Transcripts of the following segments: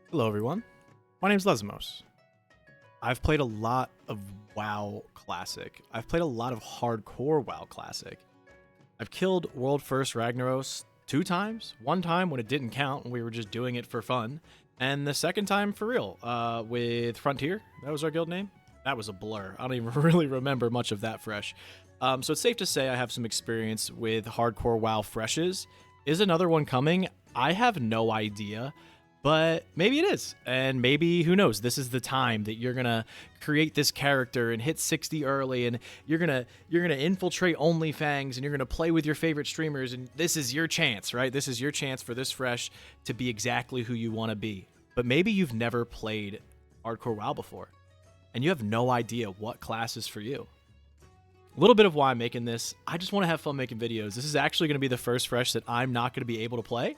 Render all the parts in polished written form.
Hello, everyone. My name's Lesmos. I've played a lot of WoW Classic. I've played a lot of hardcore WoW Classic. I've killed World First Ragnaros 2 times. One time when it didn't count and we were just doing it for fun. And the second time for real, with Frontier. That was our guild name. That was a blur. I don't even really remember much of that fresh. So it's safe to say I have some experience with hardcore WoW freshes. Is another one coming? I have no idea. But maybe it is, and maybe, who knows, this is the time that you're gonna create this character and hit 60 early, and you're gonna infiltrate OnlyFans, and you're gonna play with your favorite streamers, and this is your chance, right? This is your chance for this fresh to be exactly who you want to be. But maybe you've never played hardcore WoW before, and you have no idea what class is for you. A little bit of why I'm making this, I just want to have fun making videos. This is actually going to be the first fresh that I'm not going to be able to play.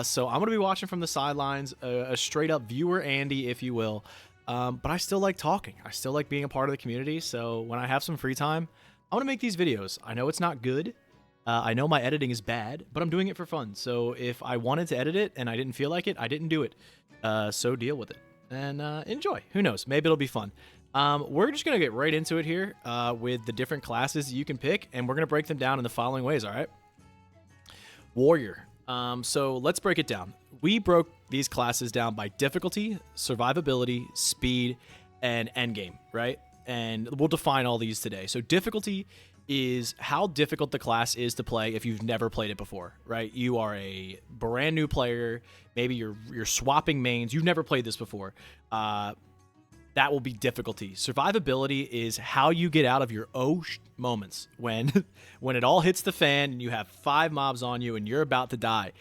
So I'm going to be watching from the sidelines, a straight-up viewer Andy, if you will. But I still like talking. I still like being a part of the community. So when I have some free time, I want to make these videos. I know it's not good. I know my editing is bad, but I'm doing it for fun. So if I wanted to edit it and I didn't feel like it, I didn't do it. So deal with it and enjoy. Who knows? Maybe it'll be fun. We're just going to get right into it here with the different classes you can pick, and we're going to break them down in the following ways, all right? Warrior. So let's break it down. We broke these classes down by difficulty, survivability, speed, and endgame, right? And we'll define all these today. So difficulty is how difficult the class is to play if you've never played it before, right? You are a brand new player. Maybe you're swapping mains. You've never played this before. That will be difficulty. Survivability is how you get out of your moments when it all hits the fan and you have 5 mobs on you and you're about to die.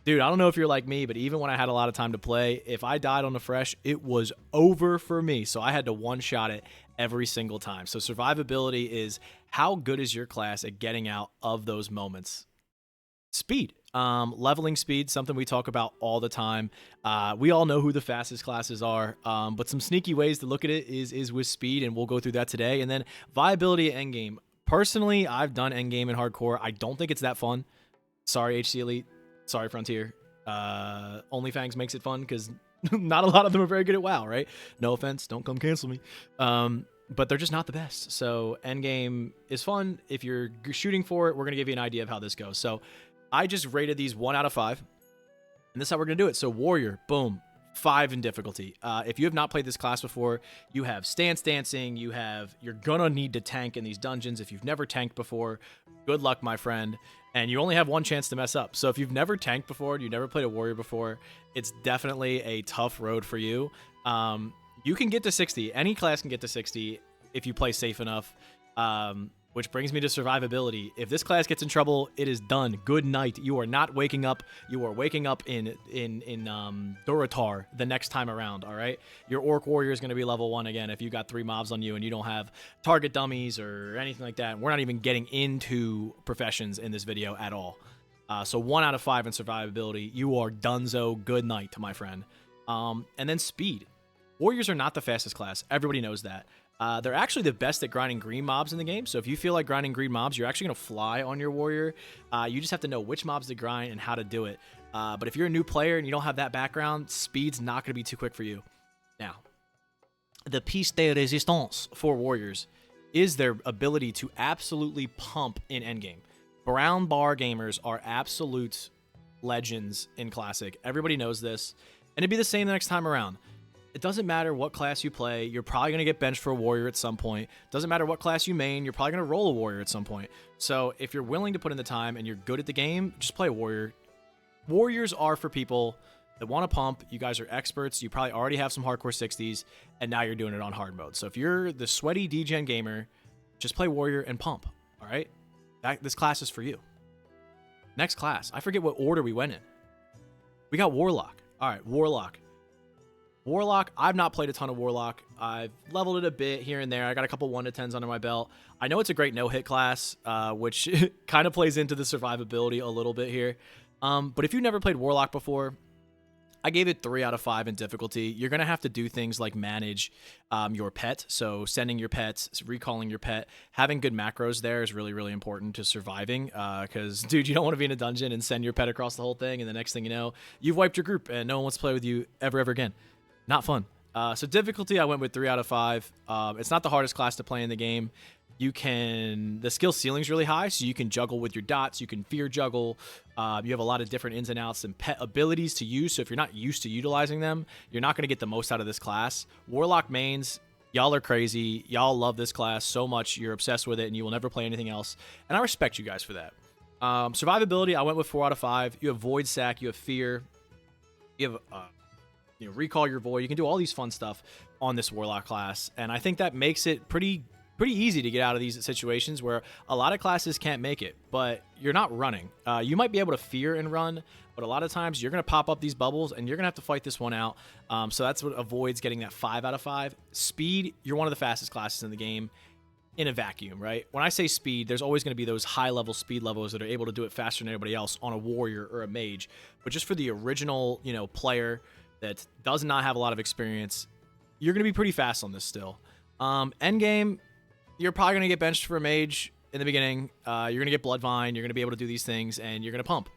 Dude, I don't know if you're like me, but even when I had a lot of time to play, if I died on the fresh, it was over for me. So I had to one-shot it every single time. So survivability is how good is your class at getting out of those moments. Speed. Leveling speed, something we talk about all the time. We all know who the fastest classes are, but some sneaky ways to look at it is with speed, and we'll go through that today. And then viability at endgame. Personally, I've done endgame in hardcore. I don't think it's that fun. Sorry, HC Elite. Sorry, Frontier. OnlyFans makes it fun because not a lot of them are very good at WoW, right? No offense. Don't come cancel me. But they're just not the best. So endgame is fun. If you're shooting for it, we're going to give you an idea of how this goes. So I just rated these 1 out of 5, and this is how we're going to do it. So Warrior, boom, 5 in difficulty. If you have not played this class before, you have stance dancing, you're going to need to tank in these dungeons. If you've never tanked before, good luck, my friend, and you only have one chance to mess up. So if you've never tanked before, you've never played a Warrior before, it's definitely a tough road for you. You can get to 60. Any class can get to 60 if you play safe enough. Which brings me to survivability. If this class gets in trouble, it is done. Good night. You are not waking up. You are waking up in Durotar the next time around, all right? Your Orc Warrior is going to be level 1 again if you got 3 mobs on you and you don't have target dummies or anything like that. We're not even getting into professions in this video at all. So 1 out of 5 in survivability. You are donezo. Good night, my friend. And then speed. Warriors are not the fastest class. Everybody knows that. They're actually the best at grinding green mobs in the game. So if you feel like grinding green mobs, you're actually going to fly on your warrior. You just have to know which mobs to grind and how to do it. But if you're a new player and you don't have that background, speed's not going to be too quick for you. Now, the piece de resistance for warriors is their ability to absolutely pump in endgame. Brown bar gamers are absolute legends in Classic. Everybody knows this. And it'd be the same the next time around. It doesn't matter what class you play. You're probably going to get benched for a warrior at some point. Doesn't matter what class you main. You're probably going to roll a warrior at some point. So if you're willing to put in the time and you're good at the game, just play a warrior. Warriors are for people that want to pump. You guys are experts. You probably already have some hardcore 60s, and now you're doing it on hard mode. So if you're the sweaty degen gamer, just play warrior and pump, all right? This class is for you. Next class. I forget what order we went in. We got Warlock. All right, Warlock. Warlock, I've not played a ton of Warlock. I've leveled it a bit here and there. I got a couple 1 to 10s under my belt. I know it's a great no-hit class, which kind of plays into the survivability a little bit here. But if you've never played Warlock before, I gave it 3 out of 5 in difficulty. You're going to have to do things like manage your pet. So sending your pets, recalling your pet, having good macros there is really, really important to surviving. Because, dude, you don't want to be in a dungeon and send your pet across the whole thing. And the next thing you know, you've wiped your group and no one wants to play with you ever again. Not fun. So difficulty, I went with 3 out of 5. It's not the hardest class to play in the game. The skill ceiling's really high, so you can juggle with your dots, you can fear juggle, you have a lot of different ins and outs and pet abilities to use, so if you're not used to utilizing them, you're not going to get the most out of this class. Warlock mains, y'all are crazy, y'all love this class so much, you're obsessed with it, and you will never play anything else, and I respect you guys for that. Survivability, I went with 4 out of 5. You have Void Sack, you have Fear, you have recall your Void, you can do all these fun stuff on this Warlock class, and I think that makes it pretty easy to get out of these situations where a lot of classes can't make it, but you're not running. You might be able to fear and run, but a lot of times you're going to pop up these bubbles and you're going to have to fight this one out. So that's what avoids getting that 5 out of 5. Speed, you're one of the fastest classes in the game in a vacuum, right? When I say speed, there's always going to be those high-level speed levels that are able to do it faster than anybody else on a warrior or a mage. But just for the original, player that does not have a lot of experience, you're going to be pretty fast on this still. Endgame, you're probably going to get benched for a mage in the beginning. You're going to get Bloodvine. You're going to be able to do these things, and you're going to pump.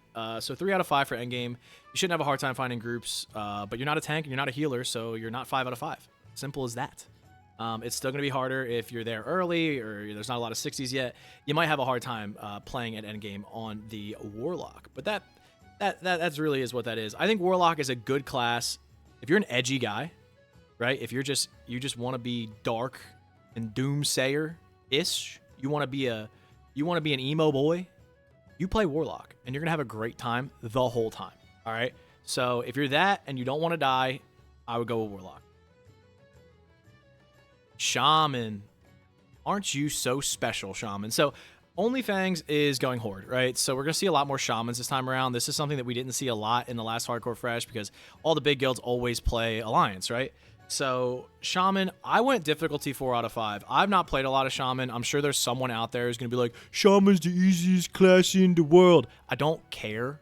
So 3 out of 5 for endgame. You shouldn't have a hard time finding groups, but you're not a tank and you're not a healer, so you're not 5 out of 5. Simple as that. It's still going to be harder if you're there early or there's not a lot of 60s yet. You might have a hard time playing at endgame on the Warlock, but that's really is what that is. I think Warlock is a good class if you're an edgy guy, right? If you just want to be dark and doomsayer-ish, you want to be an emo boy, you play Warlock, and you're going to have a great time the whole time, all right? So if you're that and you don't want to die, I would go with Warlock. Shaman. Aren't you so special, Shaman? So OnlyFangs is going Horde, right? So we're going to see a lot more Shamans this time around. This is something that we didn't see a lot in the last Hardcore Fresh because all the big guilds always play Alliance, right? So Shaman, I went difficulty 4 out of 5. I've not played a lot of Shaman. I'm sure there's someone out there who's going to be like, Shaman's the easiest class in the world. I don't care.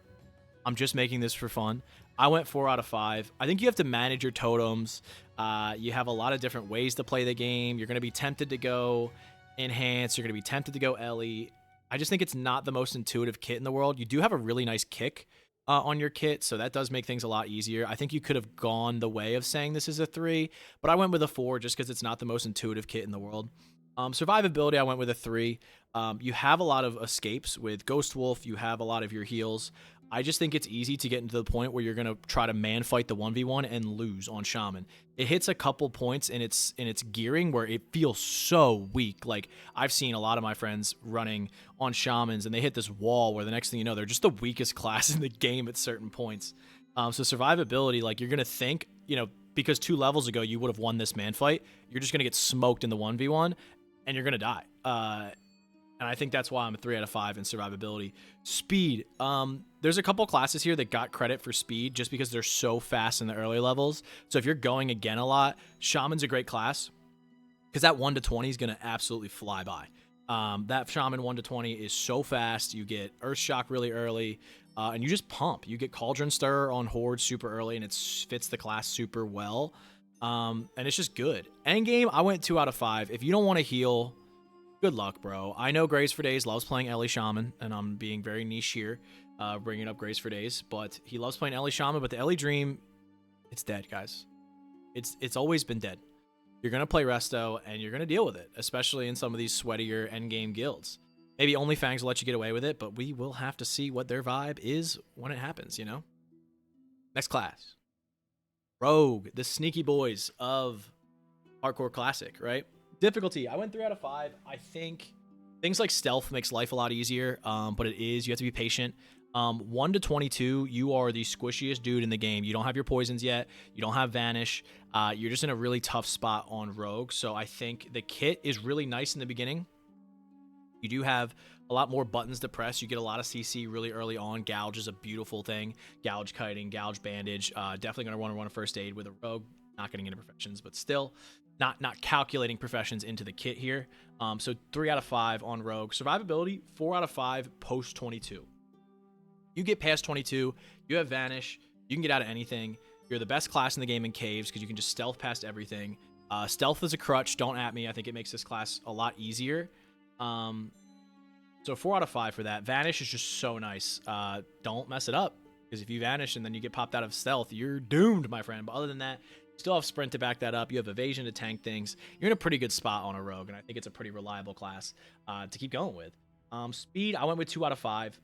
I'm just making this for fun. I went 4 out of 5. I think you have to manage your totems. You have a lot of different ways to play the game. You're going to be tempted to go Enhance. You're going to be tempted to go Ellie. I just think it's not the most intuitive kit in the world. You do have a really nice kick on your kit, so that does make things a lot easier. I think you could have gone the way of saying this is a 3, but I went with a 4 just because it's not the most intuitive kit in the world. Survivability, I went with a 3. You have a lot of escapes with Ghost Wolf. You have a lot of your heals. I just think it's easy to get into the point where you're going to try to man fight the 1v1 and lose on Shaman. It hits a couple points in its gearing where it feels so weak. Like, I've seen a lot of my friends running on Shamans, and they hit this wall where the next thing you know, they're just the weakest class in the game at certain points. So survivability, like, you're going to think, because 2 levels ago you would have won this man fight, you're just going to get smoked in the 1v1, and you're going to die. And I think that's why I'm a 3 out of 5 in survivability. Speed. There's a couple classes here that got credit for speed just because they're so fast in the early levels. So if you're going again a lot, Shaman's a great class because that 1 to 20 is going to absolutely fly by. That Shaman 1 to 20 is so fast. You get Earth Shock really early, and you just pump. You get Cauldron Stir on Horde super early, and it fits the class super well. And it's just good. Endgame, I went 2 out of 5. If you don't want to heal, good luck, bro. I know Graze for Days loves playing Ellie Shaman, and I'm being very niche here, bringing up Graze for Days, but he loves playing Ellie Shaman, but the Ellie Dream, it's dead, guys. It's always been dead. You're going to play Resto, and you're going to deal with it, especially in some of these sweatier endgame guilds. Maybe OnlyFangs will let you get away with it, but we will have to see what their vibe is when it happens, Next class. Rogue, the sneaky boys of Hardcore Classic, right? Difficulty, I went 3 out of 5. I think things like stealth makes life a lot easier, but you have to be patient. 1 to 22, you are the squishiest dude in the game. You don't have your poisons yet. You don't have Vanish. You're just in a really tough spot on Rogue. So I think the kit is really nice in the beginning. You do have a lot more buttons to press. You get a lot of CC really early on. Gouge is a beautiful thing. Gouge kiting, Gouge bandage. Definitely going to want to run a first aid with a Rogue. Not getting into professions, but still not calculating professions into the kit here. So 3 out of 5 on Rogue. Survivability, 4 out of 5 post 22. You get past 22, you have Vanish, you can get out of anything. You're the best class in the game in caves because you can just stealth past everything. Stealth is a crutch. Don't at me. I think it makes this class a lot easier. So 4 out of 5 for that. Vanish is just so nice. Don't mess it up, because if you vanish and then you get popped out of stealth, you're doomed, my friend. But other than that, you still have sprint to back that up. You have evasion to tank things. You're in a pretty good spot on a rogue, and I think it's a pretty reliable class to keep going with. Speed, I went with 2 out of 5.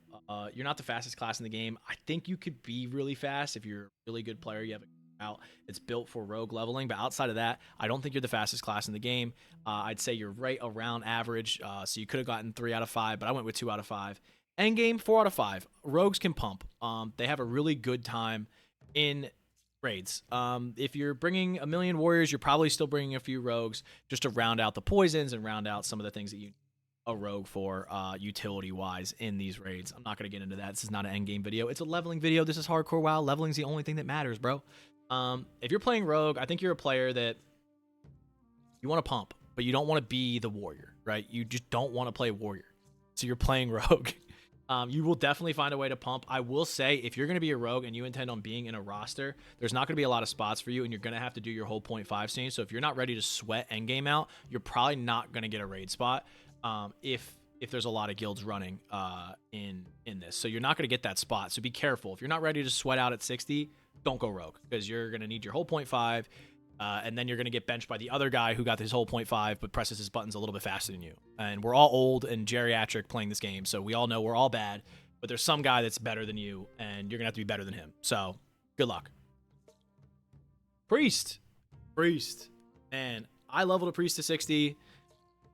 You're not the fastest class in the game. I think you could be really fast if you're a really good player. You have out. It's built for rogue leveling, but outside of that, I don't think you're the fastest class in the game. I'd say you're right around average, so you could have gotten 3 out of 5, but I went with 2 out of 5. Endgame, 4 out of 5. Rogues can pump. They have a really good time in raids. If you're bringing a million warriors, you're probably still bringing a few rogues just to round out the poisons and round out some of the things that you need a rogue for utility-wise in these raids. I'm not going to get into that. This is not an endgame video. It's a leveling video. This is hardcore WoW. Leveling's the only thing that matters, bro. If you're playing rogue, I think you're a player that you want to pump, but you don't want to be the warrior, right? You just don't want to play warrior. So you're playing rogue. You will definitely find a way to pump. I will say, if you're going to be a rogue and you intend on being in a roster, there's not going to be a lot of spots for you, and you're going to have to do your whole 0.5 scene. So if you're not ready to sweat endgame out, you're probably not going to get a raid spot if there's a lot of guilds running in this. So you're not going to get that spot. So be careful. If you're not ready to sweat out at 60, don't go rogue, because you're going to need your whole 0.5, and then you're going to get benched by the other guy who got his whole 0.5 but presses his buttons a little bit faster than you. And we're all old and geriatric playing this game, so we all know we're all bad, but there's some guy that's better than you, and you're going to have to be better than him. So good luck. Priest. Man, I leveled a priest to 60.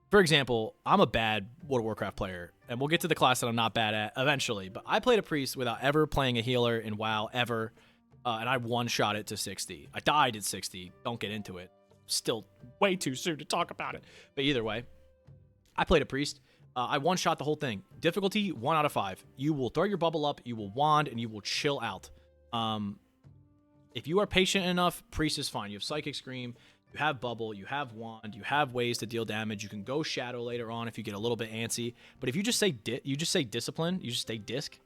For example, I'm a bad World of Warcraft player, and we'll get to the class that I'm not bad at eventually, but I played a priest without ever playing a healer in WoW ever. And I one-shot it to 60. I died at 60. Don't get into it. Still way too soon to talk about it. But either way, I played a priest. I one-shot the whole thing. Difficulty, 1 out of 5. You will throw your bubble up, you will wand, and you will chill out. If you are patient enough, priest is fine. You have Psychic Scream, you have bubble, you have wand, you have ways to deal damage. You can go shadow later on if you get a little bit antsy. But if you just say discipline, you just stay disc.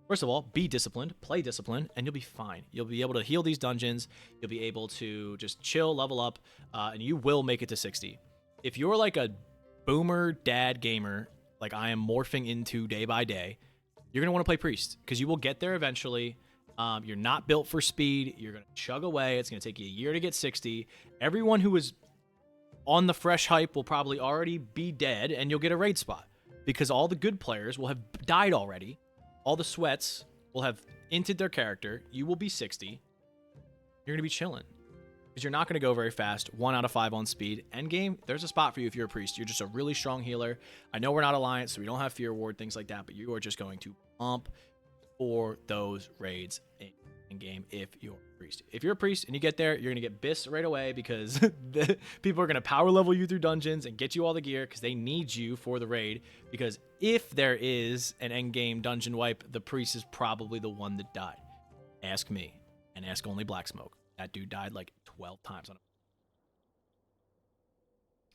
First of all, be disciplined, play discipline, and you'll be fine. You'll be able to heal these dungeons. You'll be able to just chill, level up, and you will make it to 60. If you're like a boomer dad gamer, like I am morphing into day by day, you're going to want to play priest, because you will get there eventually. You're not built for speed. You're going to chug away. It's going to take you a year to get 60. Everyone who is on the fresh hype will probably already be dead, and you'll get a raid spot, because all the good players will have died already. All the sweats will have inted their character. You will be 60. You're going to be chilling, because you're not going to go very fast. 1 out of 5 on speed. Endgame, there's a spot for you if you're a priest. You're just a really strong healer. I know we're not Alliance, so we don't have Fear Ward, things like that, but you are just going to pump for those raids in game if you're a priest. If you're a priest and you get there, you're going to get bis right away, because the people are going to power level you through dungeons and get you all the gear, because they need you for the raid. Because if there is an end game dungeon wipe, the priest is probably the one that died. Ask me, and ask only Black Smoke. That dude died like 12 times on a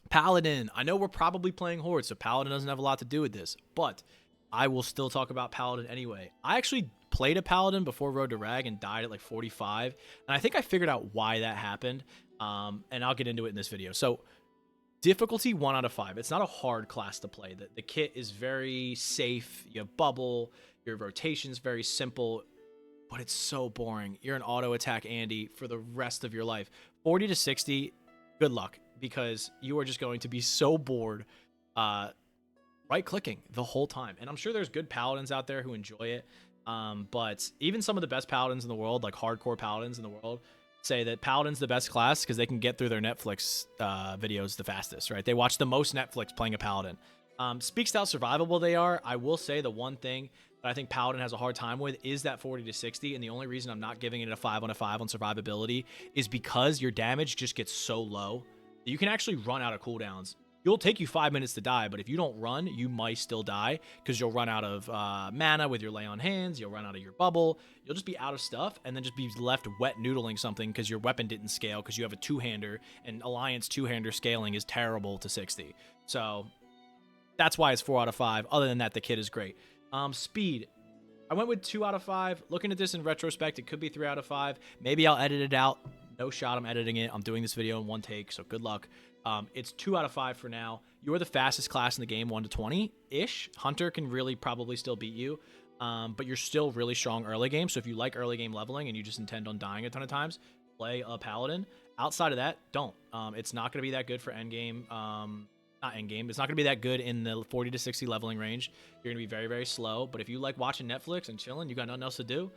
Paladin. I know we're probably playing Horde, so Paladin doesn't have a lot to do with this, but I will still talk about Paladin anyway. I actually played a Paladin before Road to Rag and died at like 45, and I think I figured out why that happened, and I'll get into it in this video. So difficulty, 1 out of 5. It's not a hard class to play. The kit is very safe. You have bubble. Your rotation's very simple, but it's so boring. You're an auto attack Andy for the rest of your life. 40 to 60, good luck, because you are just going to be so bored right-clicking the whole time. And I'm sure there's good Paladins out there who enjoy it, but even some of the best Paladins in the world, like hardcore Paladins in the world, say that Paladin's the best class because they can get through their Netflix videos the fastest, right? They watch the most Netflix playing a Paladin. Speaks to how survivable they are. I will say the one thing that I think Paladin has a hard time with is that 40 to 60, and the only reason I'm not giving it a 5 on a 5 on survivability is because your damage just gets so low that you can actually run out of cooldowns. It'll take you 5 minutes to die, but if you don't run, you might still die, because you'll run out of mana with your Lay on Hands, you'll run out of your bubble, you'll just be out of stuff, and then just be left wet noodling something because your weapon didn't scale, because you have a two-hander, and Alliance two-hander scaling is terrible to 60. So that's why it's 4 out of 5. Other than that, the kit is great. Speed. I went with 2 out of 5. Looking at this in retrospect, it could be 3 out of 5. Maybe I'll edit it out. No shot I'm editing it. I'm doing this video in one take, so good luck. It's 2 out of 5 for now. You are the fastest class in the game, 1 to 20-ish. Hunter can really probably still beat you, but you're still really strong early game. So if you like early game leveling and you just intend on dying a ton of times, play a Paladin. Outside of that, don't. It's not going to be that good for endgame. Not endgame. It's not going to be that good in the 40 to 60 leveling range. You're going to be very, very slow. But if you like watching Netflix and chilling, you got nothing else to do,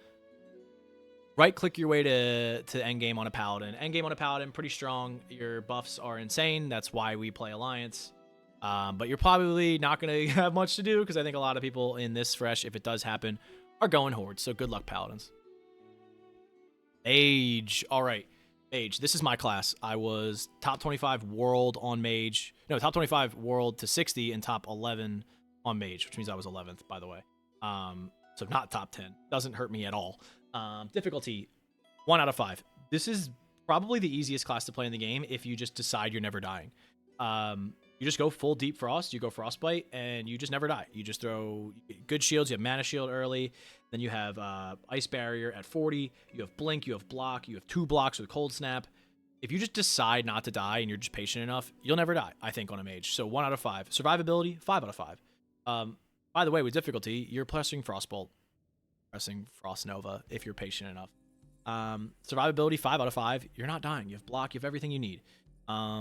right-click your way to endgame on a Paladin. Endgame on a Paladin, pretty strong. Your buffs are insane. That's why we play Alliance. But you're probably not going to have much to do because I think a lot of people in this fresh, if it does happen, are going Horde. So good luck, Paladins. Mage. All right. Mage. This is my class. I was top 25 world on Mage. No, top 25 world to 60 and top 11 on Mage, which means I was 11th, by the way. So not top 10. Doesn't hurt me at all. Difficulty, 1 out of 5. This is probably the easiest class to play in the game if you just decide you're never dying. You just go full Deep Frost, you go Frostbite, and you just never die. You just throw good shields, you have Mana Shield early, then you have Ice Barrier at 40, you have Blink, you have Block, you have 2 blocks with Cold Snap. If you just decide not to die and you're just patient enough, you'll never die, I think, on a Mage. So 1 out of 5. Survivability, 5 out of 5. By the way, with difficulty, you're pressing Frostbolt, pressing Frost Nova if you're patient enough. Survivability, 5 out of 5. You're not dying. You have block, you have everything you need.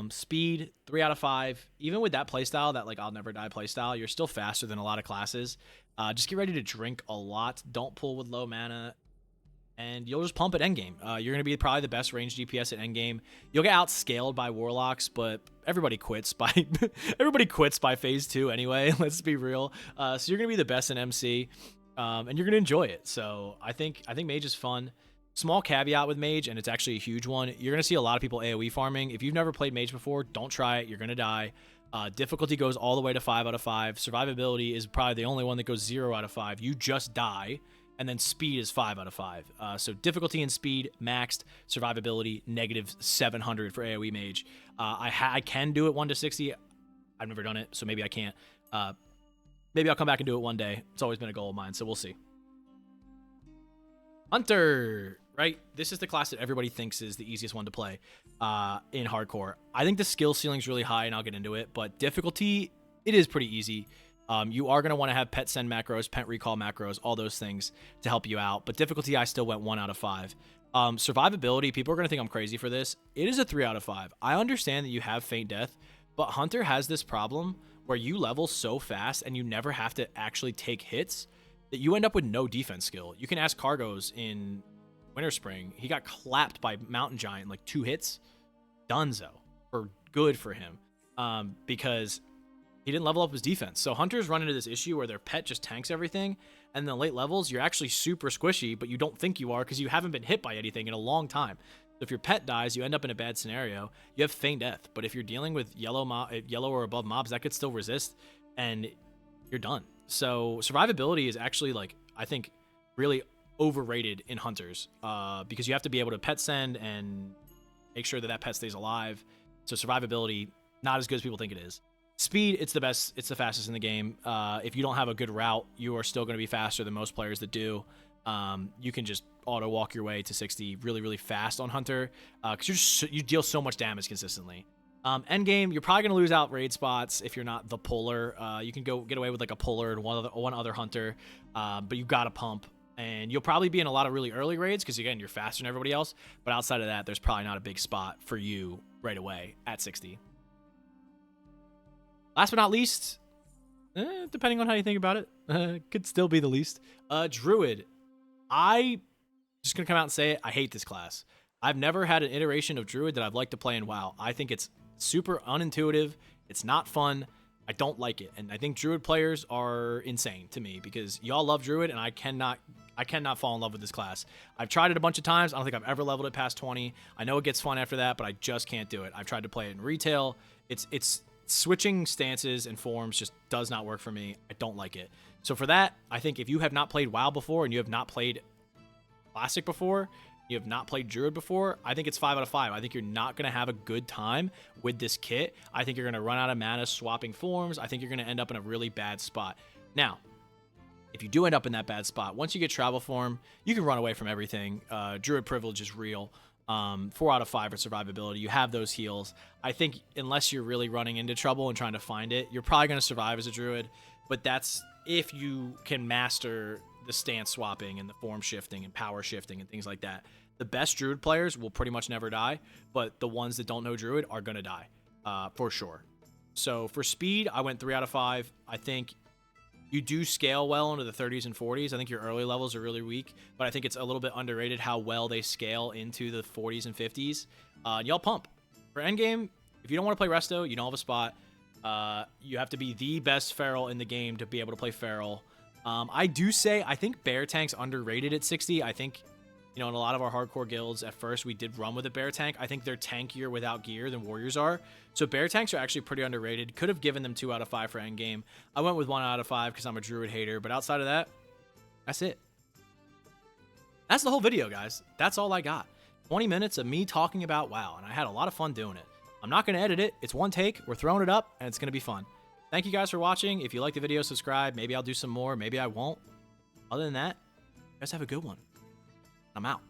Speed, 3 out of 5. Even with that playstyle, that like I'll never die playstyle, you're still faster than a lot of classes. Just get ready to drink a lot. Don't pull with low mana, and you'll just pump at endgame. You're gonna be probably the best range DPS at endgame. You'll get outscaled by Warlocks, but everybody quits by phase 2 anyway. Let's be real. So you're gonna be the best in MC, and you're gonna enjoy it. So I think Mage is fun. Small caveat with Mage, and it's actually a huge one. You're going to see a lot of people AoE farming. If you've never played Mage before, don't try it. You're going to die. Difficulty goes all the way to 5 out of 5. Survivability is probably the only one that goes 0 out of 5. You just die. And then speed is 5 out of 5. So difficulty and speed maxed. Survivability negative 700 for AoE Mage. I can do it 1 to 60. I've never done it, so maybe I can't. Maybe I'll come back and do it one day. It's always been a goal of mine, so we'll see. Hunter, right? This is the class that everybody thinks is the easiest one to play in hardcore. I think the skill ceiling is really high, and I'll get into it, but difficulty, it is pretty easy. You are going to want to have pet send macros, pet recall macros, all those things to help you out, but difficulty, I still went 1 out of 5. Survivability, people are going to think I'm crazy for this. It is a 3 out of 5. I understand that you have Faint Death, but Hunter has this problem where you level so fast and you never have to actually take hits that you end up with no defense skill. You can ask Cargos in Winter Spring. He got clapped by Mountain Giant like 2 hits. Dunzo. For good for him. Because he didn't level up his defense. So Hunters run into this issue where their pet just tanks everything. And then late levels, you're actually super squishy, but you don't think you are because you haven't been hit by anything in a long time. So if your pet dies, you end up in a bad scenario. You have Faint Death. But if you're dealing with yellow or above mobs, that could still resist. And you're done. So survivability is actually, like, I think really overrated in Hunters because you have to be able to pet send and make sure that that pet stays alive. So survivability, not as good as people think it is. Speed, it's the best. It's the fastest in the game. If you don't have a good route, you are still going to be faster than most players that do. You can just auto walk your way to 60 really, really fast on Hunter because you deal so much damage consistently. Endgame, you're probably going to lose out raid spots if you're not the puller. You can go get away with like a puller and one other hunter, but you got to pump. And you'll probably be in a lot of really early raids because, again, you're faster than everybody else. But outside of that, there's probably not a big spot for you right away at 60. Last but not least, depending on how you think about it, could still be the least. Druid. Just going to come out and say it, I hate this class. I've never had an iteration of Druid that I've liked to play in WoW. I think it's super unintuitive. It's not fun. I don't like it. And I think Druid players are insane to me because y'all love Druid and I cannot fall in love with this class. I've tried it a bunch of times. I don't think I've ever leveled it past 20. I know it gets fun after that, but I just can't do it. I've tried to play it in retail. It's switching stances and forms just does not work for me. I don't like it. So for that, I think if you have not played WoW before and you have not played Classic before, you have not played Druid before, I think it's 5 out of 5. I think you're not going to have a good time with this kit. I think you're going to run out of mana swapping forms. I think you're going to end up in a really bad spot. Now, if you do end up in that bad spot, once you get travel form, you can run away from everything. Druid privilege is real. 4 out of 5 for survivability. You have those heals. I think unless you're really running into trouble and trying to find it, you're probably going to survive as a druid. But that's if you can master the stance swapping and the form shifting and power shifting and things like that. The best druid players will pretty much never die, but the ones that don't know druid are going to die for sure. So for speed, I went 3 out of 5. I think you do scale well into the 30s and 40s. I think your early levels are really weak, but I think it's a little bit underrated how well they scale into the 40s and 50s. Y'all pump. For endgame, if you don't want to play Resto, you don't have a spot. You have to be the best Feral in the game to be able to play Feral. I do say, I think Bear Tank's underrated at 60. I think, you know, in a lot of our hardcore guilds, at first, we did run with a Bear Tank. I think they're tankier without gear than Warriors are. So Bear Tanks are actually pretty underrated. Could have given them 2 out of 5 for endgame. I went with 1 out of 5 because I'm a Druid hater. But outside of that, that's it. That's the whole video, guys. That's all I got. 20 minutes of me talking about WoW, and I had a lot of fun doing it. I'm not going to edit it. It's one take. We're throwing it up, and it's going to be fun. Thank you guys for watching. If you like the video, subscribe. Maybe I'll do some more. Maybe I won't. Other than that, you guys have a good one. I'm out.